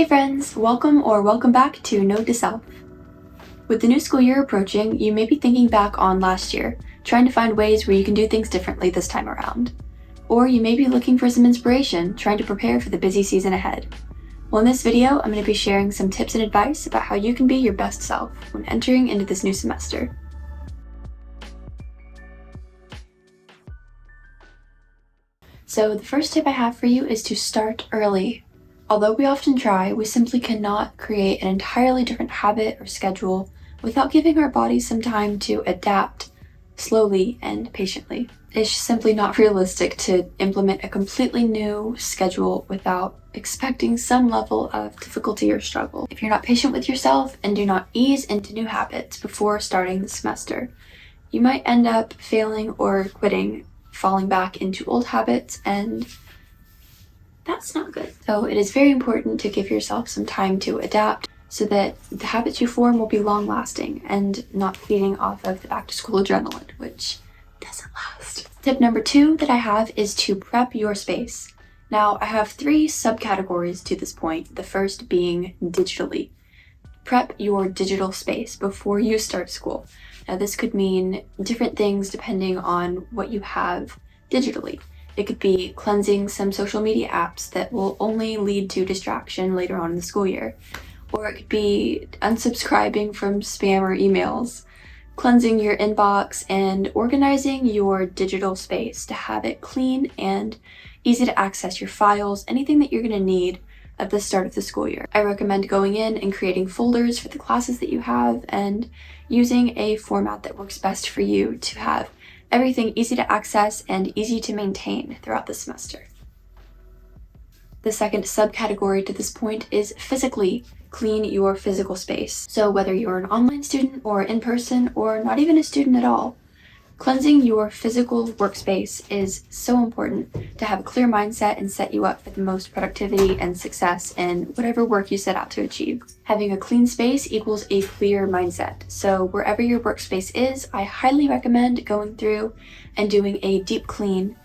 Hey friends, welcome back to Note to Self. With the new school year approaching, you may be thinking back on last year, trying to find ways where you can do things differently this time around. Or you may be looking for some inspiration, trying to prepare for the busy season ahead. Well, in this video, I'm going to be sharing some tips and advice about how you can be your best self when entering into this new semester. So the first tip I have for you is to start early. Although we often try, we simply cannot create an entirely different habit or schedule without giving our bodies some time to adapt slowly and patiently. It's simply not realistic to implement a completely new schedule without expecting some level of difficulty or struggle. If you're not patient with yourself and do not ease into new habits before starting the semester, you might end up failing or quitting, falling back into old habits, and that's not good. So it is very important to give yourself some time to adapt so that the habits you form will be long lasting and not feeding off of the back to school adrenaline, which doesn't last. Tip number 2 that I have is to prep your space. Now I have 3 subcategories to this point, the first being digitally. Prep your digital space before you start school. Now this could mean different things depending on what you have digitally. It could be cleansing some social media apps that will only lead to distraction later on in the school year. Or it could be unsubscribing from spam or emails, cleansing your inbox, and organizing your digital space to have it clean and easy to access your files, anything that you're going to need at the start of the school year. I recommend going in and creating folders for the classes that you have and using a format that works best for you to have everything easy to access and easy to maintain throughout the semester. The second subcategory to this point is physically clean your physical space. So whether you're an online student or in person or not even a student at all, cleansing your physical workspace is so important to have a clear mindset and set you up for the most productivity and success in whatever work you set out to achieve. Having a clean space equals a clear mindset. So wherever your workspace is, I highly recommend going through and doing a deep clean.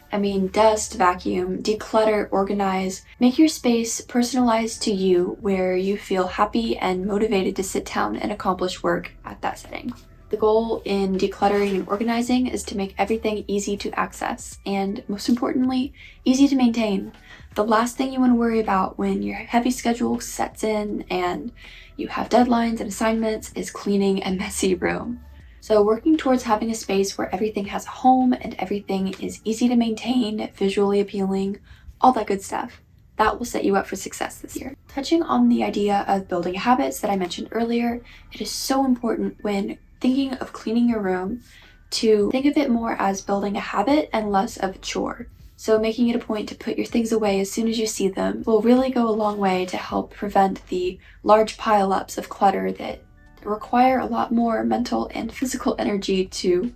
Dust, vacuum, declutter, organize. Make your space personalized to you where you feel happy and motivated to sit down and accomplish work at that setting. The goal in decluttering and organizing is to make everything easy to access and, most importantly, easy to maintain. The last thing you want to worry about when your heavy schedule sets in and you have deadlines and assignments is cleaning a messy room. So working towards having a space where everything has a home and everything is easy to maintain, visually appealing, all that good stuff, that will set you up for success this year. Touching on the idea of building habits that I mentioned earlier, it is so important when thinking of cleaning your room to think of it more as building a habit and less of a chore. So making it a point to put your things away as soon as you see them will really go a long way to help prevent the large pile-ups of clutter that require a lot more mental and physical energy to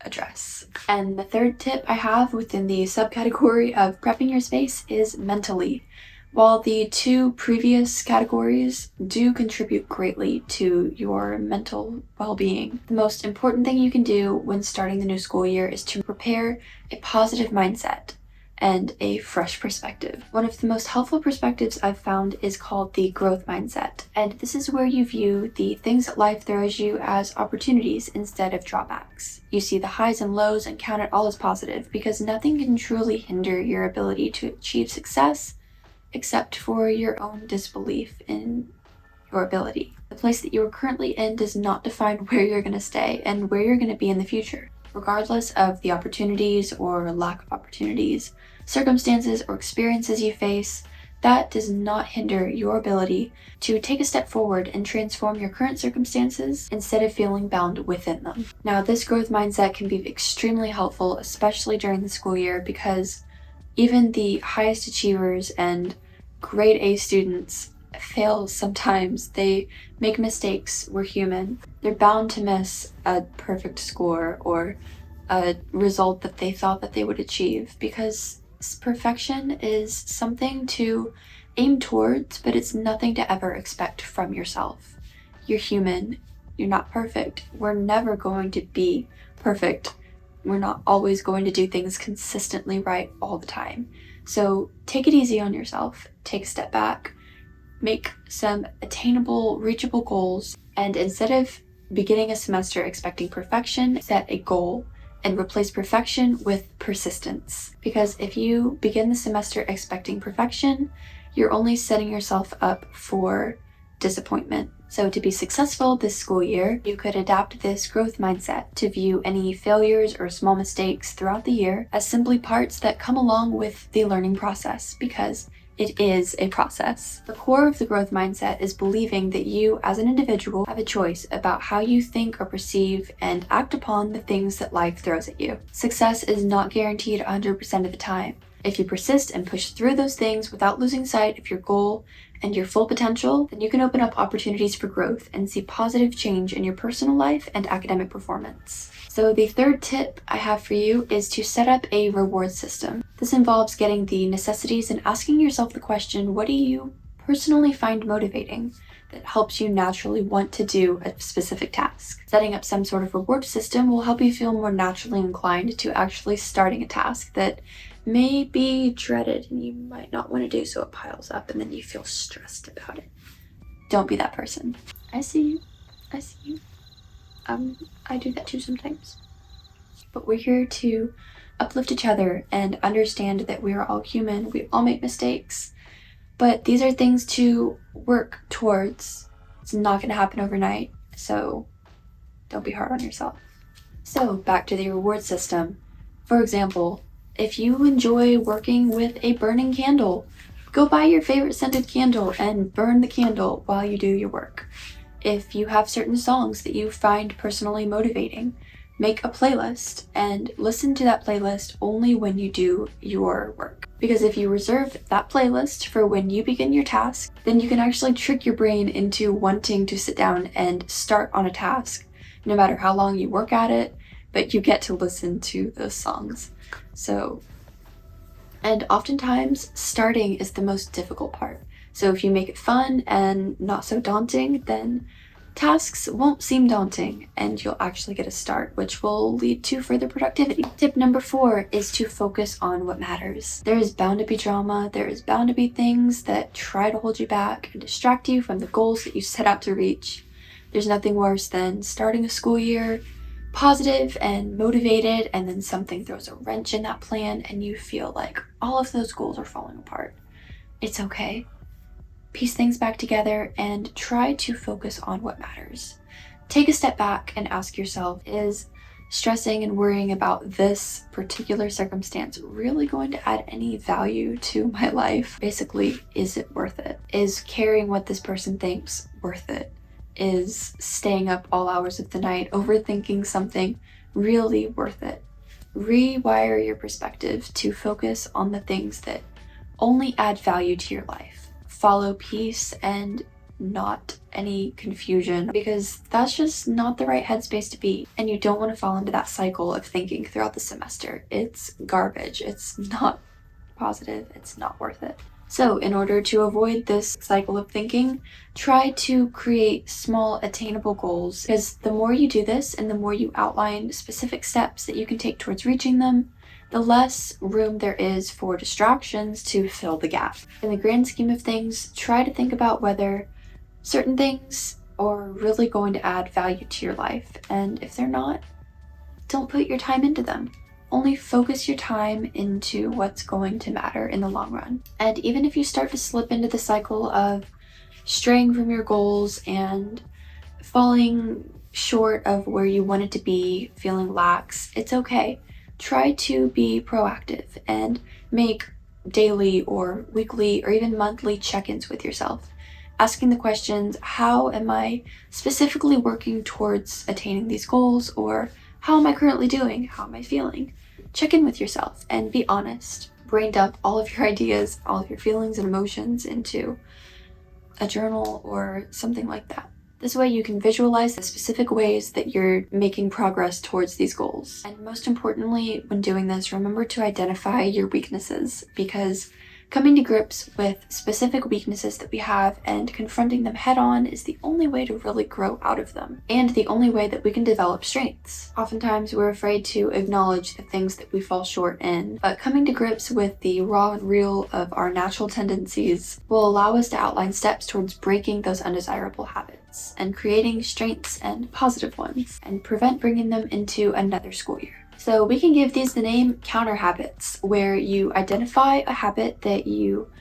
address. And the third tip I have within the subcategory of prepping your space is mentally. While the 2 previous categories do contribute greatly to your mental well-being, the most important thing you can do when starting the new school year is to prepare a positive mindset and a fresh perspective. One of the most helpful perspectives I've found is called the growth mindset. And this is where you view the things that life throws you as opportunities instead of drawbacks. You see the highs and lows and count it all as positive because nothing can truly hinder your ability to achieve success except for your own disbelief in your ability. The place that you are currently in does not define where you're going to stay and where you're going to be in the future. Regardless of the opportunities or lack of opportunities, circumstances or experiences you face, that does not hinder your ability to take a step forward and transform your current circumstances instead of feeling bound within them. Now, this growth mindset can be extremely helpful, especially during the school year, because even the highest achievers and grade A students fail sometimes. They make mistakes. We're human. They're bound to miss a perfect score or a result that they thought that they would achieve, because perfection is something to aim towards, but it's nothing to ever expect from yourself. You're human. You're not perfect. We're never going to be perfect. We're not always going to do things consistently right all the time. So take it easy on yourself. Take a step back. make some attainable, reachable goals, and instead of beginning a semester expecting perfection, set a goal and replace perfection with persistence. Because if you begin the semester expecting perfection, you're only setting yourself up for disappointment. So to be successful this school year, you could adapt this growth mindset to view any failures or small mistakes throughout the year as simply parts that come along with the learning process, because it is a process. The core of the growth mindset is believing that you as an individual have a choice about how you think or perceive and act upon the things that life throws at you. Success is not guaranteed 100% of the time. If you persist and push through those things without losing sight of your goal and your full potential, then you can open up opportunities for growth and see positive change in your personal life and academic performance. So the third tip I have for you is to set up a reward system. This involves getting the necessities and asking yourself the question, what do you personally find motivating that helps you naturally want to do a specific task? Setting up some sort of reward system will help you feel more naturally inclined to actually starting a task that may be dreaded and you might not want to do, so it piles up and then you feel stressed about it. Don't be that person. I see you. I see you. I do that too sometimes. But we're here to uplift each other and understand that we are all human. We all make mistakes. But these are things to work towards. It's not going to happen overnight. So don't be hard on yourself. So back to the reward system. For example, if you enjoy working with a burning candle, go buy your favorite scented candle and burn the candle while you do your work. If you have certain songs that you find personally motivating, make a playlist and listen to that playlist only when you do your work. Because if you reserve that playlist for when you begin your task, then you can actually trick your brain into wanting to sit down and start on a task, no matter how long you work at it, but you get to listen to those songs. And oftentimes starting is the most difficult part. So if you make it fun and not so daunting, then tasks won't seem daunting and you'll actually get a start, which will lead to further productivity. Tip number 4 is to focus on what matters. There is bound to be drama. There is bound to be things that try to hold you back and distract you from the goals that you set out to reach. There's nothing worse than starting a school year positive and motivated, and then something throws a wrench in that plan and you feel like all of those goals are falling apart. It's okay. Piece things back together and try to focus on what matters. Take a step back and ask yourself, is stressing and worrying about this particular circumstance really going to add any value to my life? Basically, is it worth it? Is caring what this person thinks worth it? Is staying up all hours of the night overthinking something really worth it? Rewire your perspective to focus on the things that only add value to your life. Follow peace and not any confusion, because that's just not the right headspace to be. And you don't want to fall into that cycle of thinking throughout the semester. It's garbage. It's not positive. It's not worth it. So in order to avoid this cycle of thinking, try to create small attainable goals, because the more you do this and the more you outline specific steps that you can take towards reaching them, the less room there is for distractions to fill the gap. In the grand scheme of things, try to think about whether certain things are really going to add value to your life, and if they're not, don't put your time into them. Only focus your time into what's going to matter in the long run. And even if you start to slip into the cycle of straying from your goals and falling short of where you wanted to be, feeling lax, it's okay. Try to be proactive and make daily or weekly or even monthly check-ins with yourself. Asking the questions, how am I specifically working towards attaining these goals? Or how am I currently doing? How am I feeling? Check in with yourself and be honest. Brain dump all of your ideas, all of your feelings and emotions into a journal or something like that. This way you can visualize the specific ways that you're making progress towards these goals. And most importantly, when doing this, remember to identify your weaknesses, because Coming to grips with specific weaknesses that we have and confronting them head on is the only way to really grow out of them, and the only way that we can develop strengths. Oftentimes we're afraid to acknowledge the things that we fall short in, but coming to grips with the raw and real of our natural tendencies will allow us to outline steps towards breaking those undesirable habits and creating strengths and positive ones, and prevent bringing them into another school year. So we can give these the name counter habits, where you identify a habit that you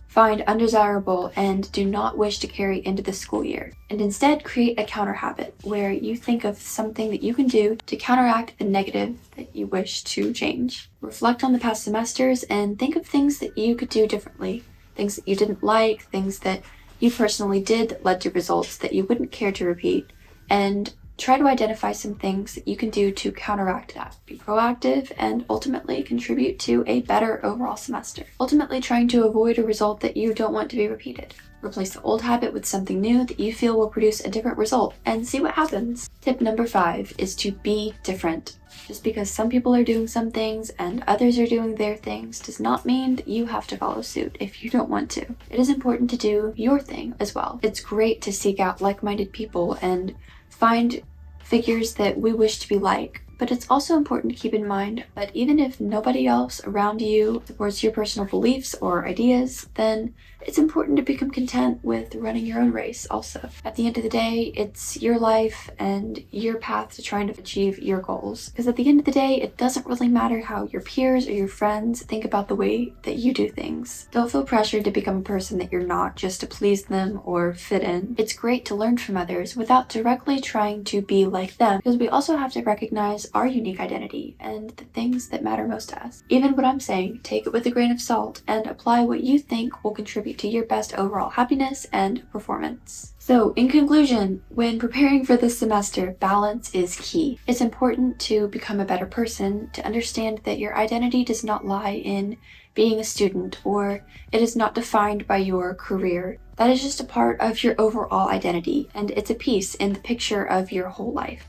find undesirable and do not wish to carry into the school year, and instead create a counter habit where you think of something that you can do to counteract the negative that you wish to change. Reflect on the past semesters and think of things that you could do differently, things that you didn't like, things that you personally did that led to results that you wouldn't care to repeat, and try to identify some things that you can do to counteract that. Be proactive and ultimately contribute to a better overall semester. Ultimately trying to avoid a result that you don't want to be repeated. Replace the old habit with something new that you feel will produce a different result and see what happens. Tip number 5 is to be different. Just because some people are doing some things and others are doing their things does not mean that you have to follow suit if you don't want to. It is important to do your thing as well. It's great to seek out like-minded people and find figures that we wish to be like, but it's also important to keep in mind that even if nobody else around you supports your personal beliefs or ideas, then it's important to become content with running your own race also. At the end of the day, it's your life and your path to trying to achieve your goals. Because at the end of the day, it doesn't really matter how your peers or your friends think about the way that you do things. Don't feel pressured to become a person that you're not just to please them or fit in. It's great to learn from others without directly trying to be like them, because we also have to recognize our unique identity and the things that matter most to us. Even what I'm saying, take it with a grain of salt and apply what you think will contribute to your best overall happiness and performance. So, in conclusion, when preparing for this semester, balance is key. It's important to become a better person, to understand that your identity does not lie in being a student, or it is not defined by your career. That is just a part of your overall identity, and it's a piece in the picture of your whole life.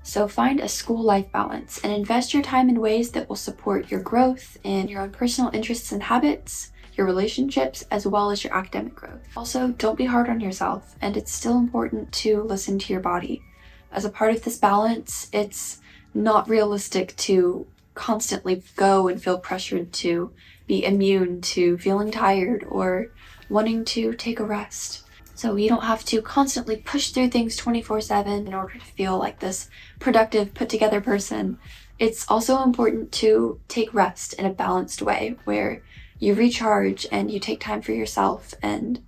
So find a school-life balance and invest your time in ways that will support your growth in your own personal interests and habits, your relationships, as well as your academic growth. Also, don't be hard on yourself, and it's still important to listen to your body. As a part of this balance, it's not realistic to constantly go and feel pressured to be immune to feeling tired or wanting to take a rest. So you don't have to constantly push through things 24/7 in order to feel like this productive, put-together person. It's also important to take rest in a balanced way where you recharge and you take time for yourself, and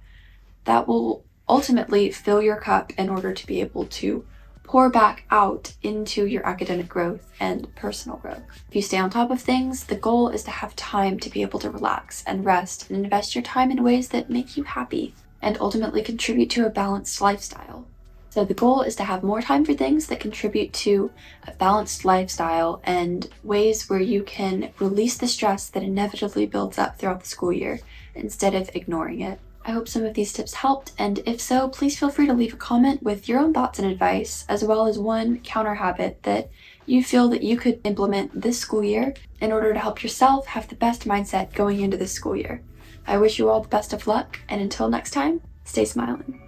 that will ultimately fill your cup in order to be able to pour back out into your academic growth and personal growth. If you stay on top of things, the goal is to have time to be able to relax and rest and invest your time in ways that make you happy and ultimately contribute to a balanced lifestyle. So the goal is to have more time for things that contribute to a balanced lifestyle and ways where you can release the stress that inevitably builds up throughout the school year instead of ignoring it. I hope some of these tips helped, and if so, please feel free to leave a comment with your own thoughts and advice, as well as one counter habit that you feel that you could implement this school year in order to help yourself have the best mindset going into this school year. I wish you all the best of luck, and until next time, stay smiling.